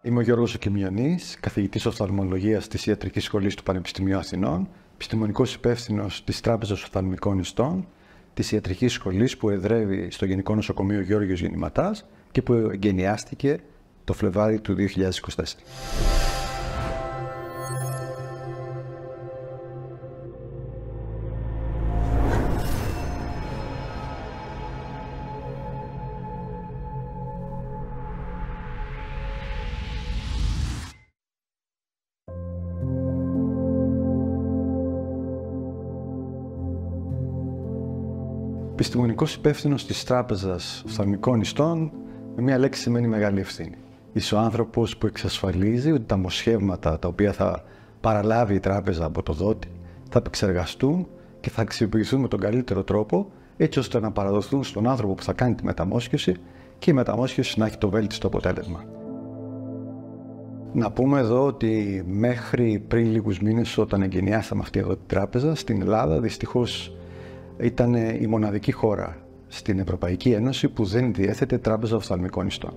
Είμαι ο Γιώργος Οκιμιονής, καθηγητής οφθαλμολογίας της Ιατρικής Σχολής του Πανεπιστημίου Αθηνών, επιστημονικός υπεύθυνος της Τράπεζας Οφθαλμικών Ιστών, της Ιατρικής Σχολής που εδρεύει στο Γενικό Νοσοκομείο Γιώργος Γεννηματάς και που εγκαινιάστηκε το Φλεβάρι του 2024. Επιστημονικός υπεύθυνος της Τράπεζας Οφθαλμικών Ιστών, με μία λέξη σημαίνει μεγάλη ευθύνη. Είσαι ο άνθρωπος που εξασφαλίζει ότι τα μοσχεύματα τα οποία θα παραλάβει η τράπεζα από το δότη θα επεξεργαστούν και θα αξιοποιηθούν με τον καλύτερο τρόπο, έτσι ώστε να παραδοθούν στον άνθρωπο που θα κάνει τη μεταμόσχευση και η μεταμόσχευση να έχει το βέλτιστο αποτέλεσμα. Να πούμε εδώ ότι μέχρι πριν λίγους μήνες, όταν εγκαινιάσαμε αυτή εδώ την τράπεζα, στην Ελλάδα δυστυχώς ήταν η μοναδική χώρα στην Ευρωπαϊκή Ένωση που δεν διέθετε τράπεζα οφθαλμικών ιστών.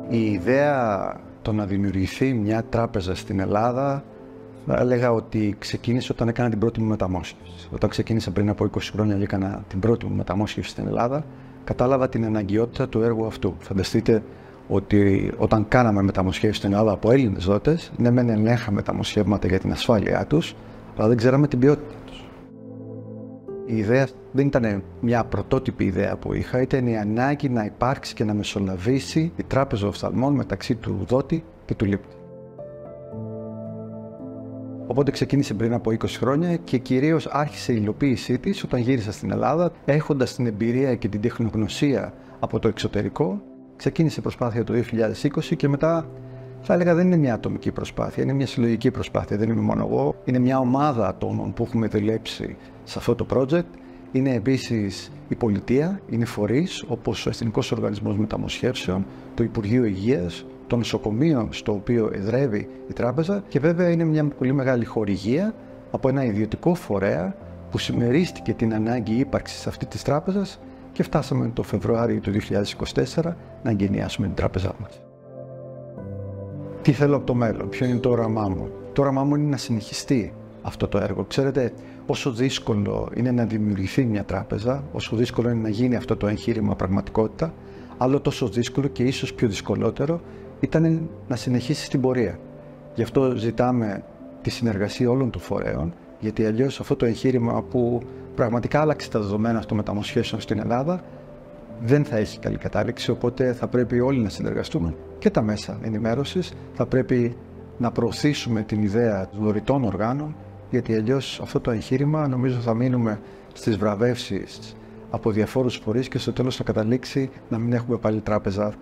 Η ιδέα το να δημιουργηθεί μια τράπεζα στην Ελλάδα, θα έλεγα ότι ξεκίνησε όταν έκανα την πρώτη μου μεταμόσχευση. Όταν ξεκίνησα πριν από 20 χρόνια και έκανα την πρώτη μου μεταμόσχευση στην Ελλάδα, κατάλαβα την αναγκαιότητα του έργου αυτού. Φανταστείτε ότι όταν κάναμε μεταμοσχεύσεις στην Ελλάδα από Έλληνες δότες, ναι μεν ελέγχαμε τα μοσχεύματα για την ασφάλειά τους, αλλά δεν ξέραμε την ποιότητα τους. Η ιδέα δεν ήταν μια πρωτότυπη ιδέα που είχα, ήταν η ανάγκη να υπάρξει και να μεσολαβήσει η τράπεζα οφθαλμών μεταξύ του δότη και του λήπτη. Οπότε ξεκίνησε πριν από 20 χρόνια και κυρίως άρχισε η υλοποίησή της όταν γύρισα στην Ελλάδα, έχοντας την εμπειρία και την τεχνογνωσία από το εξωτερικό. Ξεκίνησε η προσπάθεια το 2020 και μετά θα έλεγα δεν είναι μια ατομική προσπάθεια, είναι μια συλλογική προσπάθεια. Δεν είμαι μόνο εγώ, είναι μια ομάδα ατόμων που έχουμε δουλέψει σε αυτό το project. Είναι επίσης η πολιτεία, είναι φορείς όπως ο Εθνικός Οργανισμός Μεταμοσχεύσεων, το Υπουργείο Υγείας, το νοσοκομείο στο οποίο εδρεύει η τράπεζα και βέβαια είναι μια πολύ μεγάλη χορηγία από ένα ιδιωτικό φορέα που συμμερίστηκε την ανάγκη ύπαρξης αυτής της τράπεζας και φτάσαμε το Φεβρουάριο του 2024 να εγκαινιάσουμε την τράπεζά μας. Τι θέλω από το μέλλον, ποιο είναι το όραμά μου. Το όραμά μου είναι να συνεχιστεί αυτό το έργο. Ξέρετε, όσο δύσκολο είναι να δημιουργηθεί μια τράπεζα, όσο δύσκολο είναι να γίνει αυτό το εγχείρημα πραγματικότητα, άλλο τόσο δύσκολο και ίσως πιο δυσκολότερο ήταν να συνεχίσει την πορεία. Γι' αυτό ζητάμε τη συνεργασία όλων των φορέων, γιατί αλλιώς αυτό το εγχείρημα που πραγματικά άλλαξε τα δεδομένα των μεταμοσχεύσεων στην Ελλάδα δεν θα έχει καλή κατάληξη, οπότε θα πρέπει όλοι να συνεργαστούμε και τα μέσα ενημέρωσης. Θα πρέπει να προωθήσουμε την ιδέα των δωρητών οργάνων, γιατί αλλιώς αυτό το εγχείρημα νομίζω θα μείνουμε στις βραβεύσεις από διαφόρους φορείς και στο τέλος θα καταλήξει να μην έχουμε πάλι τράπεζα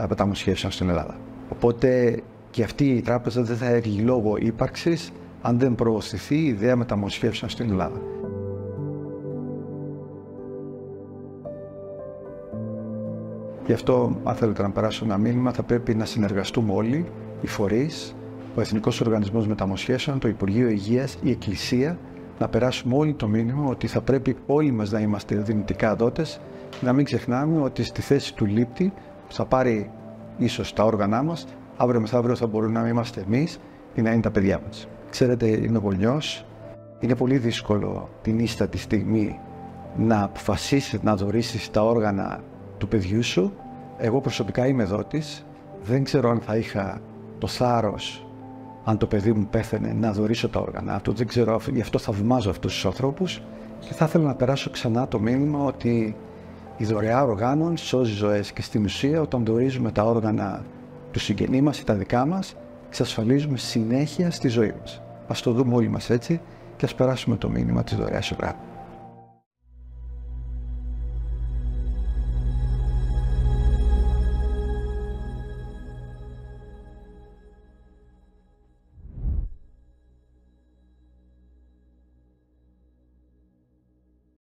μεταμοσχεύσεων στην Ελλάδα. Οπότε και αυτή η τράπεζα δεν θα έχει λόγο ύπαρξης αν δεν προωθηθεί η ιδέα μεταμοσχεύσεων στην Ελλάδα. Γι' αυτό, αν θέλετε να περάσω ένα μήνυμα, θα πρέπει να συνεργαστούμε όλοι, οι φορείς, ο Εθνικός Οργανισμός Μεταμοσχεύσεων, το Υπουργείο Υγείας, η Εκκλησία, να περάσουμε όλοι το μήνυμα ότι θα πρέπει όλοι μας να είμαστε δυνητικά δότες και να μην ξεχνάμε ότι στη θέση του λήπτη που θα πάρει ίσως τα όργανά μας, αύριο μεθαύριο θα μπορούμε να είμαστε εμείς ή να είναι τα παιδιά μας. Ξέρετε, είμαι γονιός, είναι πολύ δύσκολο την ίστατη στιγμή να αποφασίσεις να δωρήσεις τα όργανα του παιδιού σου. Εγώ προσωπικά είμαι δότης, δεν ξέρω αν θα είχα το θάρρος, αν το παιδί μου πέθαινε, να δωρήσω τα όργανα του. Δεν ξέρω, γι' αυτό θαυμάζω αυτούς τους ανθρώπους και θα ήθελα να περάσω ξανά το μήνυμα ότι η δωρεά οργάνων σώζει ζωές και στην ουσία όταν δωρίζουμε τα όργανα του συγγενή μας ή τα δικά μας, εξασφαλίζουμε συνέχεια στη ζωή μας. Ας το δούμε όλοι μας έτσι και ας περάσουμε το μήνυμα της δωρεάς οργάνων.